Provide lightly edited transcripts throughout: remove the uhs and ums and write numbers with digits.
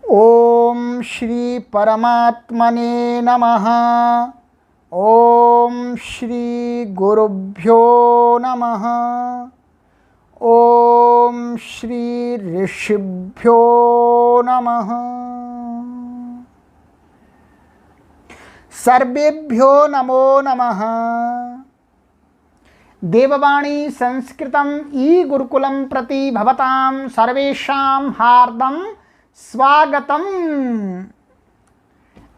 ओम श्री परमात्मने नमः। ओम श्री गुरुभ्यो नमः। ओम श्री ऋषिभ्यो नमः। सर्वेभ्यो नमो नमः। देववाणी संस्कृतम ई गुरुकुलम प्रति भवतां सर्वेषां हार्दं स्वागतम।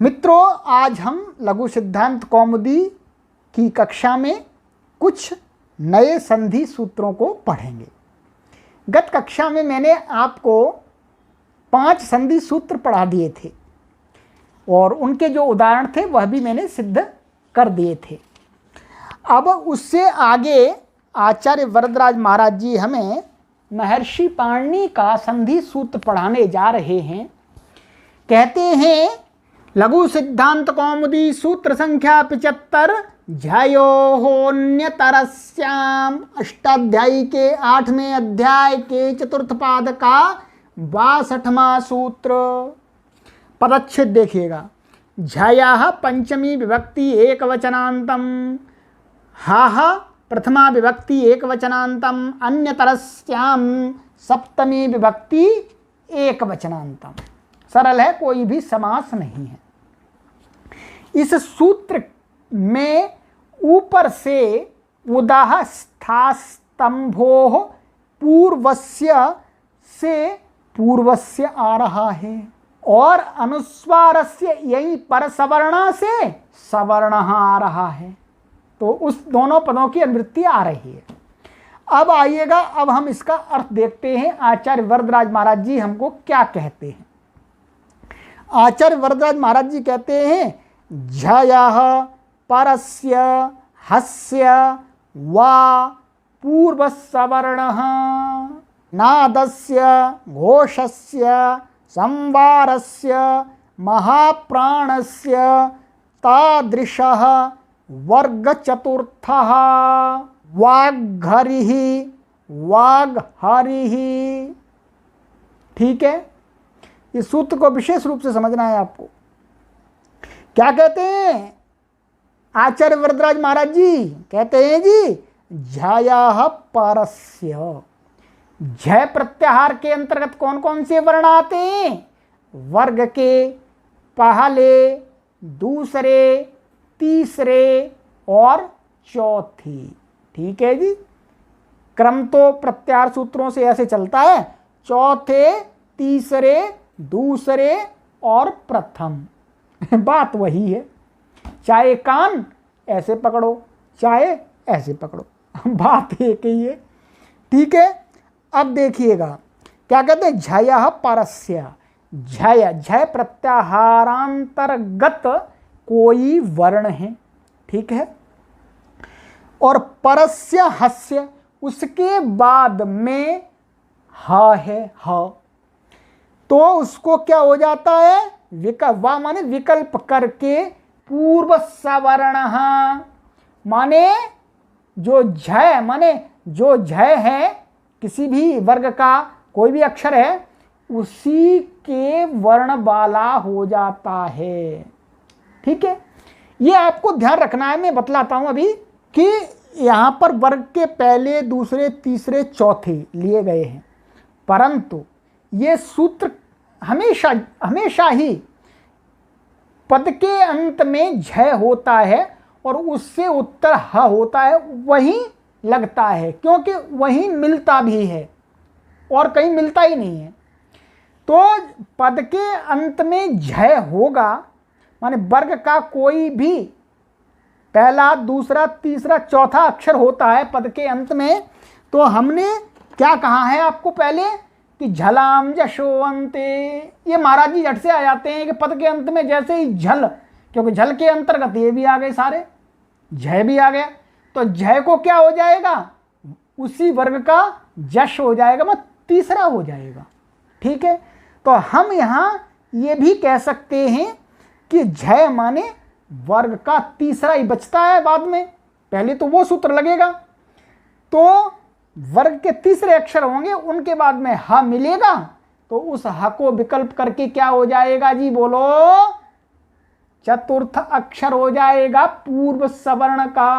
मित्रों, आज हम लघु सिद्धांत कौमुदी की कक्षा में कुछ नए संधि सूत्रों को पढ़ेंगे। गत कक्षा में मैंने आपको 5 संधि सूत्र पढ़ा दिए थे और उनके जो उदाहरण थे वह भी मैंने सिद्ध कर दिए थे। अब उससे आगे आचार्य वरदराज महाराज जी हमें महर्षि पाणिनि का संधि सूत्र पढ़ाने जा रहे हैं। कहते हैं लघु सिद्धांत कौमुदी सूत्र संख्या 75 झयोन्यतरस्याम अष्टाध्यायी के 8वें अध्याय के चतुर्थ पाद का 62वां सूत्र। पदच्छेद देखिएगा। झयः पंचमी विभक्ति एकवचनान्तम, हाहा प्रथमा विभक्ति एकवचनान्तम, अन्यतरस्याम सप्तमी विभक्ति एकवचनान्तम। सरल है, कोई भी समास नहीं है। इस सूत्र में ऊपर से उदाह स्थास्तंभोः पूर्वस्य से पूर्वस्य आ रहा है और अनुस्वारस्य यही पर सवर्ण से सवर्ण आ रहा है, तो उस दोनों पदों की अनुवृत्ति आ रही है। अब आइएगा, अब हम इसका अर्थ देखते हैं। आचार्य वरदराज महाराज जी हमको क्या कहते हैं। आचार्य वरदराज महाराज जी कहते हैं झयः परस्य हस्य वा पूर्वसवर्णः नादस्य घोषस्य संवारस्य महाप्राणस्य तादृशः वर्ग चतुर्थः वाग्हरिः वाग्हरिः। ठीक है, इस सूत्र को विशेष रूप से समझना है आपको। क्या कहते हैं आचार्य वरदराज महाराज जी? कहते हैं जी झयः परस्य। झय प्रत्याहार के अंतर्गत कौन कौन से वर्ण आते हैं? वर्ग के पहले, दूसरे, तीसरे और चौथी। ठीक है जी, क्रम तो प्रत्याहार सूत्रों से ऐसे चलता है, चौथे, तीसरे, दूसरे और प्रथम। बात वही है, चाहे कान ऐसे पकड़ो चाहे ऐसे पकड़ो, बात एक ही है। ठीक है, अब देखिएगा क्या कहते हैं झयः परस्य। झय, झय प्रत्याहारांतर्गत कोई वर्ण है, ठीक है, और परस्य हस्य, उसके बाद में ह है, ह, तो उसको क्या हो जाता है? विकल्प, वा माने विकल्प करके पूर्व सवर्ण, माने जो झय, माने जो झय है किसी भी वर्ग का कोई भी अक्षर है उसी के वर्ण वाला हो जाता है। ठीक है, ये आपको ध्यान रखना है। मैं बतलाता हूं अभी कि यहां पर वर्ग के पहले, दूसरे, तीसरे, चौथे लिए गए हैं, परंतु ये सूत्र हमेशा हमेशा ही पद के अंत में झय होता है और उससे उत्तर ह होता है, वहीं लगता है, क्योंकि वहीं मिलता भी है और कहीं मिलता ही नहीं है। तो पद के अंत में झय होगा, माने वर्ग का कोई भी पहला, दूसरा, तीसरा, चौथा अक्षर होता है पद के अंत में, तो हमने क्या कहा है आपको पहले कि झलाम जशोवंते। ये महाराज जी झट से आ जाते हैं कि पद के अंत में जैसे ही झल, क्योंकि झल के अंतर्गत ये भी आ गए सारे, झय भी आ गया, तो झय को क्या हो जाएगा? उसी वर्ग का जश हो जाएगा, मतलब तीसरा हो जाएगा। ठीक है, तो हम यहाँ ये भी कह सकते हैं कि झय माने वर्ग का तीसरा ही बचता है बाद में, पहले तो वो सूत्र लगेगा, तो वर्ग के तीसरे अक्षर होंगे, उनके बाद में ह मिलेगा, तो उस ह को विकल्प करके क्या हो जाएगा जी, बोलो, चतुर्थ अक्षर हो जाएगा पूर्व सवर्ण का।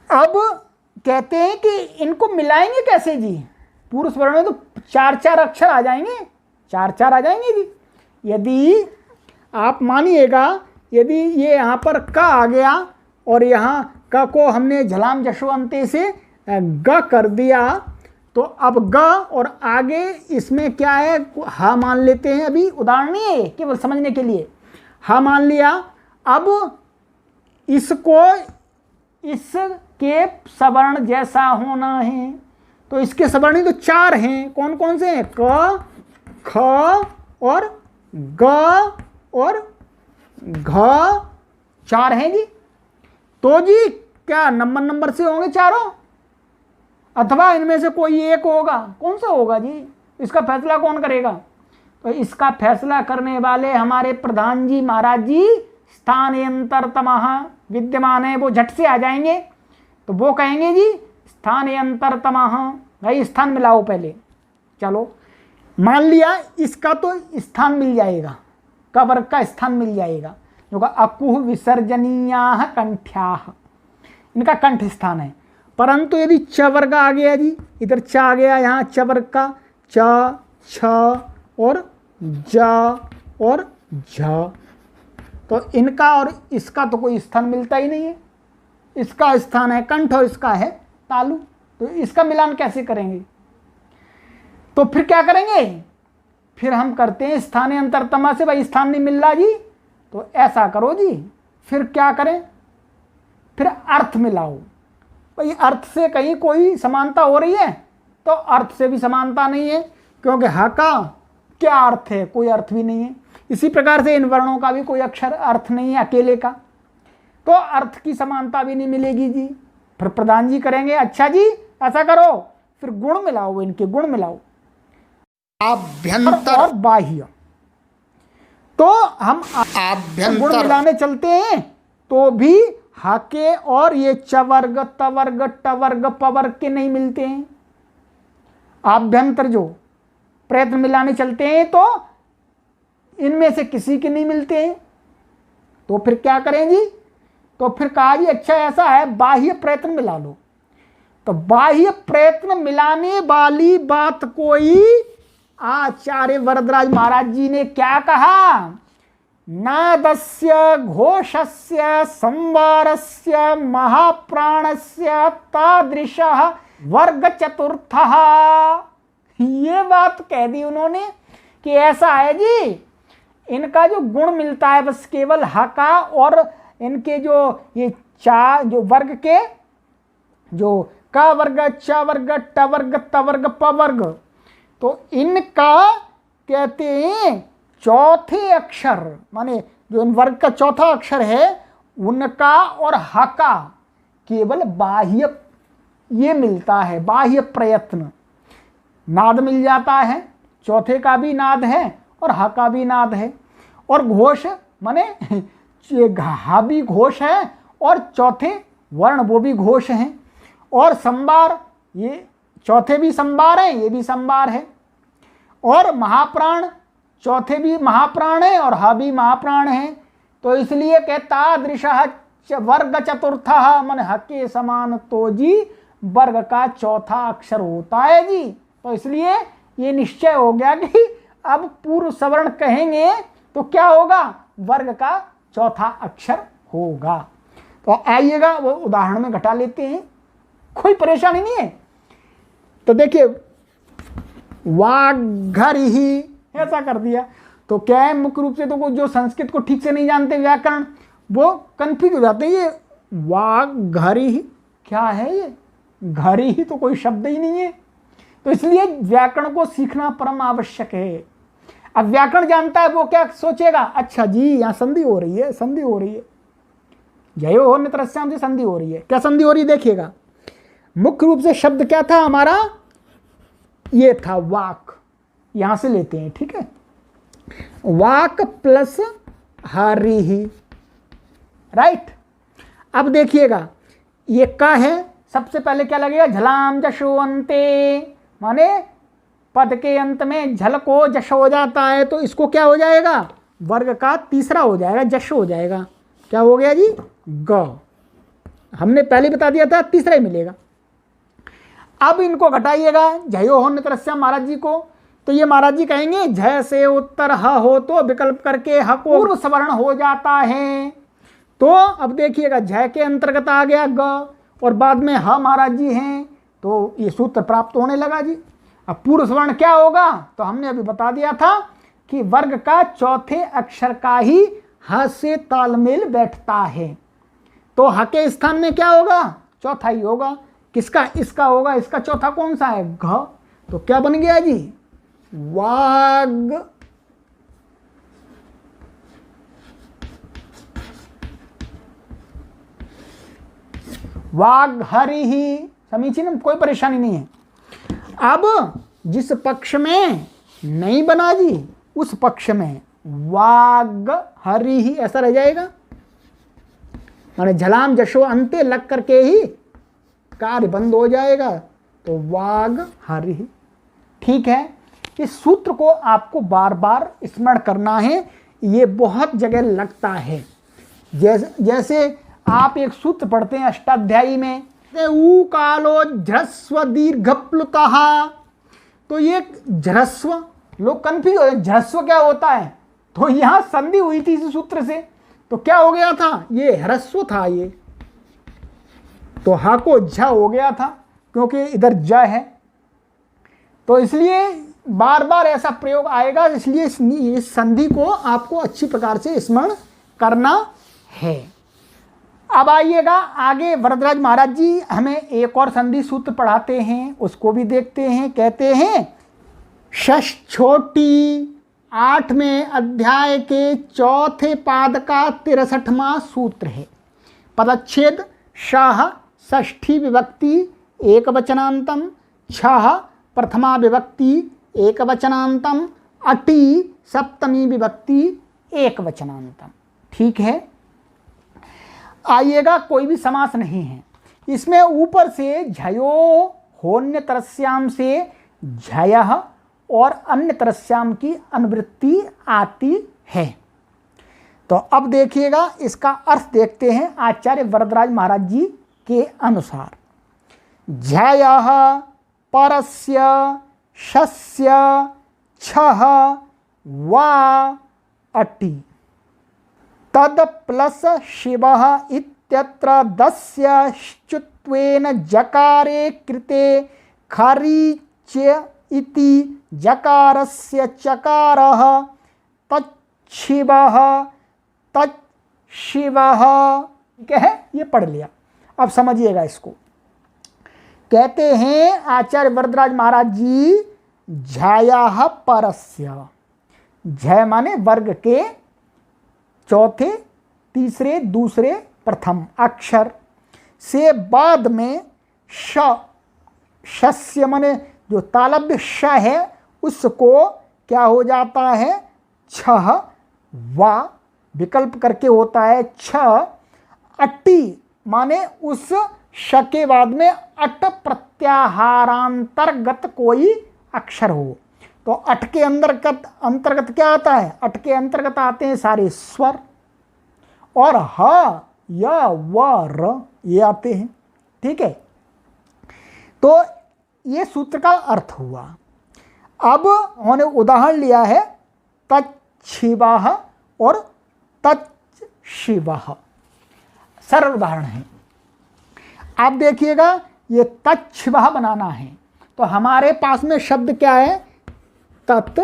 अब कहते हैं कि इनको मिलाएंगे कैसे जी, पूर्व सवर्ण में तो 4-4 अक्षर आ जाएंगे, 4-4 आ जाएंगे जी। यदि आप मानिएगा, यदि ये यहाँ पर क आ गया और यहाँ क को हमने झलाम जशवंते से ग कर दिया, तो अब ग और आगे इसमें क्या है, हा मान लेते हैं, अभी उदाहरण नहीं है, केवल समझने के लिए हा मान लिया। अब इसको इसके सवर्ण जैसा होना है, तो इसके सवर्ण तो 4 हैं, कौन कौन से हैं, क, ख और ग और घ, 4 हैं जी। तो जी क्या नंबर से होंगे चारों, अथवा इनमें से कोई एक होगा, कौन सा होगा जी, इसका फैसला कौन करेगा? तो इसका फैसला करने वाले हमारे प्रधान जी महाराज जी स्थानांतरतमः विद्यमान है, वो झट से आ जाएंगे। तो वो कहेंगे जी स्थानांतरतमः, भाई स्थान मिलाओ पहले। चलो मान लिया इसका तो स्थान मिल जाएगा, क वर्ग का स्थान मिल जाएगा, जो का अकुह विसर्जनीयाः कंठ्याः, इनका कंठ स्थान है। परंतु यदि च वर्ग आ गया जी, इधर च आ गया, यहाँ च वर्ग का च, छ और ज और झ, तो इनका और इसका तो कोई स्थान मिलता ही नहीं है। इसका स्थान है कंठ और इसका है तालु, तो इसका मिलान कैसे करेंगे? तो फिर क्या करेंगे, फिर हम करते हैं स्थानांतरतमा से, भाई स्थान नहीं मिल रहा जी, तो ऐसा करो जी, फिर क्या करें, फिर अर्थ मिलाओ। भाई अर्थ से कहीं कोई समानता हो रही है, तो अर्थ से भी समानता नहीं है, क्योंकि ह का क्या अर्थ है, कोई अर्थ भी नहीं है। इसी प्रकार से इन वर्णों का भी कोई अक्षर अर्थ नहीं है अकेले का, तो अर्थ की समानता भी नहीं मिलेगी जी। फिर प्रधान जी करेंगे, अच्छा जी ऐसा करो, फिर गुण मिलाओ, इनके गुण मिलाओ, आभ्यंतर और बाह्य। तो हम आभ्यंतर गुण मिलाने चलते हैं, तो भी हा के और ये चवर्ग तवर्ग टवर्ग पवर्ग के नहीं मिलते हैं। आभ्यंतर जो प्रयत्न मिलाने चलते हैं, तो इनमें से किसी के नहीं मिलते हैं। तो फिर क्या करें जी, तो फिर कहा जी अच्छा ऐसा है, बाह्य प्रयत्न मिला लो। तो बाह्य प्रयत्न मिलाने वाली बात कोई आचार्य वरदराज महाराज जी ने क्या कहा, नादस्य घोषस्य संवारस्य महाप्राणस्य तादृशः वर्ग चतुर्थः, ये बात कह दी उन्होंने कि ऐसा है जी, इनका जो गुण मिलता है बस केवल ह का, और इनके जो ये चार जो वर्ग के जो क वर्ग च वर्ग ट वर्ग त वर्ग प वर्ग, तो इनका कहते हैं चौथे अक्षर, माने जो इन वर्ग का चौथा अक्षर है उनका और ह का केवल बाह्य ये मिलता है, बाह्य प्रयत्न नाद मिल जाता है, चौथे का भी नाद है और ह का भी नाद है, और घोष माने हा भी घोष है और चौथे वर्ण वो भी घोष हैं, और संबार ये चौथे भी संबार हैं, ये भी संबार है, और महाप्राण चौथे भी महाप्राण है और हा भी महाप्राण है। तो इसलिए कहता दृशः वर्ग चतुर्थः, मन ह के समान तो जी वर्ग का चौथा अक्षर होता है जी। तो इसलिए ये निश्चय हो गया कि अब पूर्व सवर्ण कहेंगे तो क्या होगा, वर्ग का चौथा अक्षर होगा। तो आइएगा वो उदाहरण में घटा लेते हैं, कोई परेशानी नहीं है। तो देखिए वाघर ही ऐसा कर दिया, तो क्या है मुख्य रूप से तो जो संस्कृत को ठीक से नहीं जानते व्याकरण वो कंफ्यूज हो जाते हैं, ये वाघर ही क्या है, ये घरी ही तो कोई शब्द ही नहीं है। तो इसलिए व्याकरण को सीखना परम आवश्यक है। अब व्याकरण जानता है वो क्या सोचेगा, अच्छा जी यहाँ संधि हो रही है, संधि हो रही है, जय हो नितरस्याम से संधि हो रही है। क्या संधि हो रही है देखिएगा, मुख्य रूप से शब्द क्या था हमारा, ये था वाक, यहां से लेते हैं, ठीक है, वाक प्लस हरि ही, राइट। अब देखिएगा ये का है, सबसे पहले क्या लगेगा, झलाम जशोअंते, माने पद के अंत में झल को जश हो जाता है तो इसको क्या हो जाएगा, वर्ग का तीसरा हो जाएगा, जश हो जाएगा। क्या हो गया जी, ग। हमने पहले बता दिया था तीसरा ही मिलेगा। अब इनको घटाइएगा, झयो हो तरस्या महाराज जी को, तो ये महाराज जी कहेंगे झ से उत्तर ह हो तो विकल्प करके ह को पूर्व सवर्ण हो जाता है। तो अब देखिएगा झ के अंतर्गत आ गया ग और बाद में ह महाराज जी हैं, तो ये सूत्र प्राप्त होने लगा जी। अब पूर्व सवर्ण क्या होगा, तो हमने अभी बता दिया था कि वर्ग का चौथे अक्षर का ही ह से तालमेल बैठता है, तो ह के स्थान में क्या होगा, चौथा ही होगा। किसका, इसका होगा। इसका चौथा कौन सा है, घ। तो क्या बन गया जी, वाग। वाग हरि ही, समीचीन, कोई परेशानी नहीं है। अब जिस पक्ष में नहीं बना जी उस पक्ष में वाग हरि ही ऐसा रह जाएगा, माने झलाम जशो अंते लग करके ही कार्य बंद हो जाएगा, तो वाग हरि ही। ठीक है, इस सूत्र को आपको बार बार स्मरण करना है, ये बहुत जगह लगता है। जैसे आप एक सूत्र पढ़ते हैं अष्टाध्यायी में, ऊ कालो झ्रस्व दीर्घ प्लुतः, तो ये झ्रस्व, लोग कन्फ्यूज हो, झ्रस्व क्या होता है, तो यहां संधि हुई थी इस सूत्र से, तो क्या हो गया था, ये ह्रस्व था, ये तो हा को झ हो गया था क्योंकि इधर ज है, तो इसलिए बार बार ऐसा प्रयोग आएगा, इसलिए इस संधि को आपको अच्छी प्रकार से स्मरण करना है। अब आइएगा आगे, वरदराज महाराज जी हमें एक और संधि सूत्र पढ़ाते हैं, उसको भी देखते हैं। कहते हैं षष्ठोटी 8वें अध्याय के चौथे पाद का 63वां सूत्र है। पदच्छेद शाह षष्ठी विभक्ति एक वचनांतम, छह प्रथमा विभक्ति एक वचनांतम, अटी सप्तमी विभक्ति एक वचनांतम। ठीक है, आइएगा, कोई भी समास नहीं है इसमें। ऊपर से झयो होन्य तरस्याम से झयः और अन्य तरस्याम की अनुवृत्ति आती है। तो अब देखिएगा, इसका अर्थ देखते हैं आचार्य वरदराज महाराज जी के अनुसार। झयः परस्य शस्य छः वा अटि, तद प्लस शिवः इत्यत्र दस्य श्चुत्वेन जकारे कृते खरीच्य इति जकारस्य चकारः तच्छिवः तच्छिवः। क्या है, ये पढ़ लिया। अब समझिएगा इसको। कहते हैं आचार्य वरदराज महाराज जी, झयः परस्य, झय माने वर्ग के चौथे, तीसरे, दूसरे, प्रथम अक्षर से बाद में शस्य माने जो तालव्य श है उसको क्या हो जाता है, छह वा विकल्प करके होता है छ। अट्टी माने उस श के बाद में अट प्रत्याहारांतर्गत कोई अक्षर हो, तो अट के अंतर्गत क्या आता है, अट के अंतर्गत आते हैं सारे स्वर, और ह या व र ये आते हैं। ठीक है, तो ये सूत्र का अर्थ हुआ। अब उन्होंने उदाहरण लिया है तच्छिवः और तच्छिवः, सरल उदाहरण है। आप देखिएगा, ये तच्छिवः बनाना है तो हमारे पास में शब्द क्या है, तत्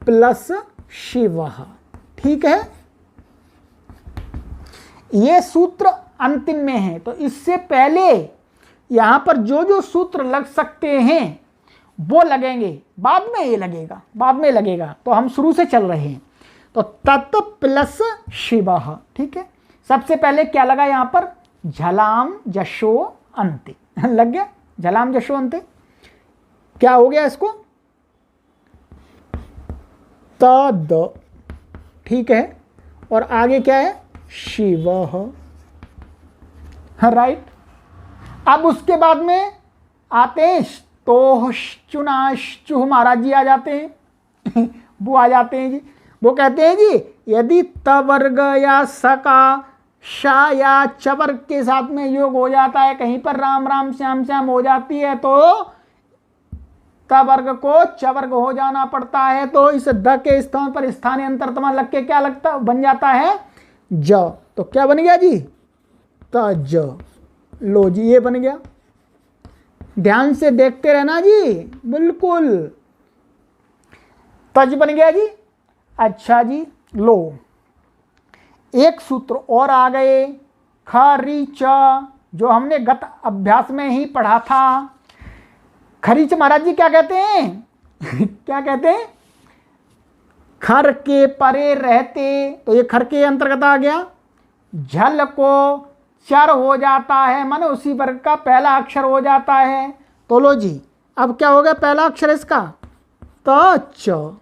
प्लस शिवः। ठीक है, ये सूत्र अंतिम में है, तो इससे पहले यहां पर जो जो सूत्र लग सकते हैं वो लगेंगे, बाद में ये लगेगा, बाद में लगेगा, तो हम शुरू से चल रहे हैं। तो तत् प्लस शिवः। ठीक है, सबसे पहले क्या लगा यहां पर, झलाम जशो अंते लग गया, झलाम जशो अंते। क्या हो गया इसको, तद। ठीक है, और आगे क्या है, शिवः। राइट। अब उसके बाद में आते हैं तोश्चुनाश्चुह महाराज जी आ जाते हैं वो आ जाते हैं जी। वो कहते हैं जी यदि त वर्ग या स का शा या च वर्ग के साथ में योग हो जाता है, कहीं पर राम राम श्याम श्याम हो जाती है तो त वर्ग को च वर्ग हो जाना पड़ता है। तो इस द के स्थान पर स्थानीय अंतरतमा लग के क्या लगता बन जाता है ज। तो क्या बन गया जी तज। लो जी ये बन गया, ध्यान से देखते रहना जी, बिल्कुल तज बन गया जी। अच्छा जी लो एक सूत्र और आ गए, ख री च, जो हमने गत अभ्यास में ही पढ़ा था। खरीच महाराज जी क्या कहते हैं क्या कहते हैं, खर के परे रहते, तो ये खर के अंतर्गत आ गया। झल को चर हो जाता है, माने उसी वर्ग का पहला अक्षर हो जाता है। तो लो जी अब क्या हो गया पहला अक्षर इसका त च,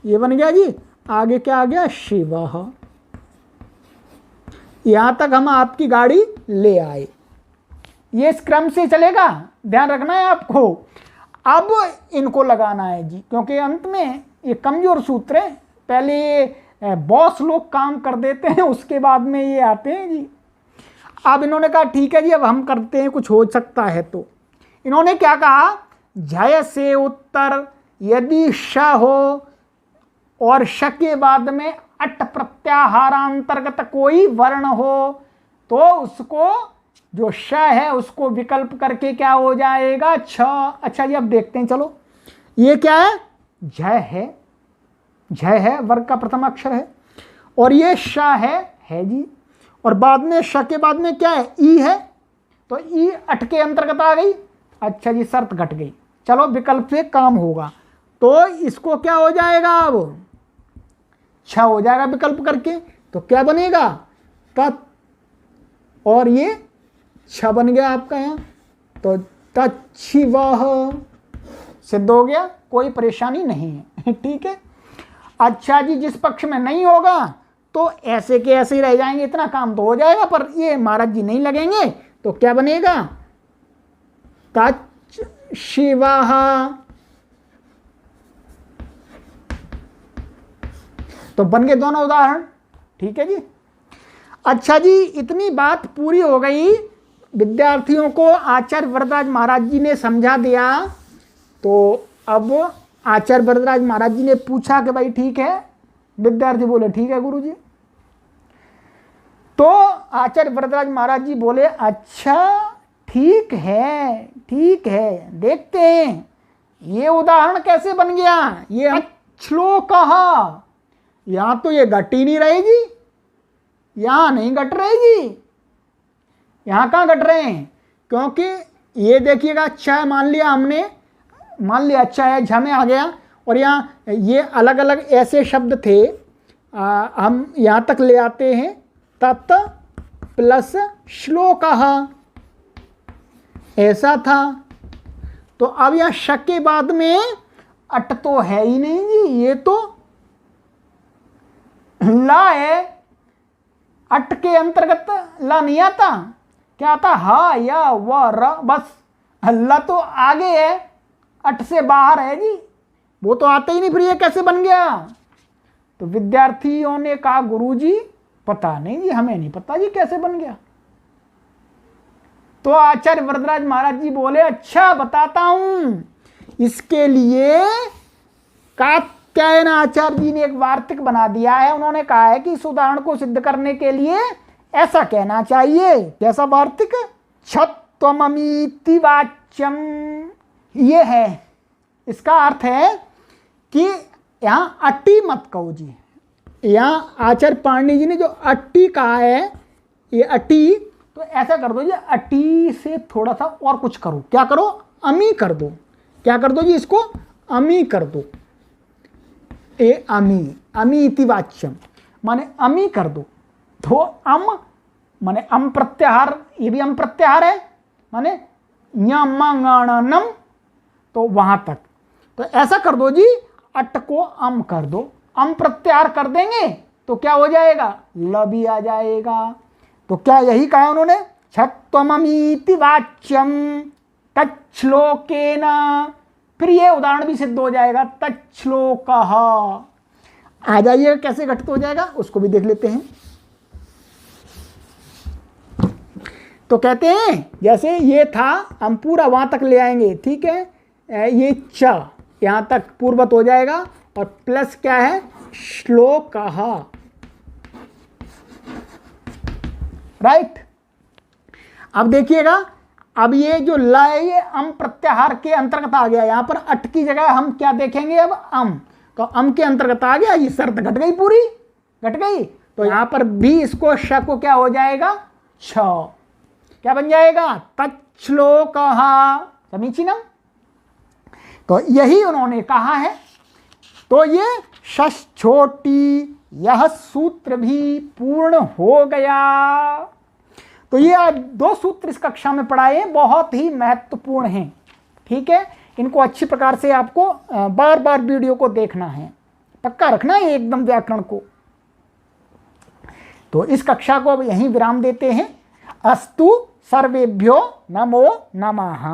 ये बन गया जी। आगे क्या आ गया शिवः। यहां तक हम आपकी गाड़ी ले आए, ये इस क्रम से चलेगा, ध्यान रखना है आपको। अब इनको लगाना है जी, क्योंकि अंत में ये कमजोर सूत्र है, पहले ये बॉस लोग काम कर देते हैं उसके बाद में ये आते हैं जी। अब इन्होंने कहा ठीक है जी अब हम करते हैं, कुछ हो सकता है। तो इन्होंने क्या कहा, झय से उत्तर यदि श हो और श के बाद में अट प्रत्याहारांतर्गत कोई वर्ण हो तो उसको जो श है उसको विकल्प करके क्या हो जाएगा छ। अच्छा जी अब देखते हैं, चलो ये क्या है झय है, झय है वर्ग का प्रथम अक्षर है, और ये श है जी, और बाद में श के बाद में क्या है ई है, तो ई अट के अंतर्गत आ गई। अच्छा जी शर्त घट गई, चलो विकल्प से काम होगा, तो इसको क्या हो जाएगा अब छ हो जाएगा विकल्प करके। तो क्या बनेगा तत्, और ये छ बन गया आपका यहाँ, तो तच्छिवः सिद्ध हो गया, कोई परेशानी नहीं है ठीक है। अच्छा जी जिस पक्ष में नहीं होगा तो ऐसे के ऐसे ही रह जाएंगे, इतना काम तो हो जाएगा, पर ये महाराज जी नहीं लगेंगे। तो क्या बनेगा तच्छिवः। तो बन गए दोनों उदाहरण, ठीक है जी। अच्छा जी इतनी बात पूरी हो गई, विद्यार्थियों को आचार्य वरदराज महाराज जी ने समझा दिया। तो अब आचार्य वरदराज महाराज जी ने पूछा कि भाई ठीक है, विद्यार्थी बोले ठीक है गुरुजी। तो आचार्य वरदराज महाराज जी बोले अच्छा ठीक है ठीक है, देखते हैं ये उदाहरण कैसे बन गया। ये श्लोक कहा, यहां तो ये घट ही नहीं रहेगी, यहां नहीं घट रहेगी, यहां कहां घट रहे हैं, क्योंकि ये देखिएगा अच्छा मान लिया हमने, मान लिया अच्छा है झ में आ गया, और यहाँ ये अलग अलग ऐसे शब्द थे, हम यहाँ तक ले आते हैं तत् प्लस श्लोकः, ऐसा था। तो अब यहाँ श के बाद में अट तो है ही नहीं जी, ये तो ला है, अट के अंतर्गत ला नहीं आता, क्या आता हा या व र, बस ला तो आगे है, अट से बाहर है जी, वो तो आता ही नहीं, फिर ये कैसे बन गया। तो विद्यार्थियों ने कहा गुरुजी पता नहीं जी, हमें नहीं पता जी कैसे बन गया। तो आचार्य वरदराज महाराज जी बोले अच्छा बताता हूं, इसके लिए कात्यायन आचार्य जी ने एक वार्तिक बना दिया है। उन्होंने कहा है कि इस उदाहरण को सिद्ध करने के लिए ऐसा कहना चाहिए, कैसा वार्तिक, छत्वममीति वाच्यम, ये है, इसका अर्थ है कि यहाँ अट्टी मत कहो जी। यहाँ आचार्य पाणिनि जी ने जो अट्टी कहा है, ये अट्टी, तो ऐसा कर दो जी अट्टी से थोड़ा सा और कुछ करो, क्या करो अमी कर दो, क्या कर दो जी इसको अमी कर दो, ए अमी, अमी इति वाच्यम माने अमी कर दो। तो अम माने अम प्रत्याहार, ये भी अम प्रत्याहार है, माने ञम, तो वहां तक, तो ऐसा कर दो जी अट को अम कर दो, अम प्रत्याहार कर देंगे तो क्या हो जाएगा ल भी आ जाएगा। तो क्या यही कहा उन्होंने, छत्वममीति वाच्यम तच्छ्लोकेन, फिर ये उदाहरण भी सिद्ध हो जाएगा, तच्छ्लोकः। आ जाइए कैसे घटित हो जाएगा उसको भी देख लेते हैं। तो कहते हैं जैसे ये था, हम पूरा वहां तक ले आएंगे, ठीक है, ये च यहां तक पूर्वत हो जाएगा और प्लस क्या है, श्लोकः, राइट। अब देखिएगा, अब ये जो ल है ये अम प्रत्याहार के अंतर्गत आ गया, यहां पर अट की जगह हम क्या देखेंगे, अब अम, तो अम के अंतर्गत आ गया, ये शर्त घट गई, पूरी घट गई। तो यहां पर भी इसको श को क्या हो जाएगा, छ, क्या बन जाएगा, तच्छ्लोकः, समीचीनम। तो यही उन्होंने कहा है। तो ये शश छोटी, यह सूत्र भी पूर्ण हो गया। तो ये आज 2 सूत्र इस कक्षा में पढ़ाए, बहुत ही महत्वपूर्ण हैं, ठीक है। इनको अच्छी प्रकार से आपको बार बार वीडियो को देखना है, पक्का रखना है एकदम व्याकरण को। तो इस कक्षा को अब यहीं विराम देते हैं। अस्तु सर्वेभ्यो नमो नमः।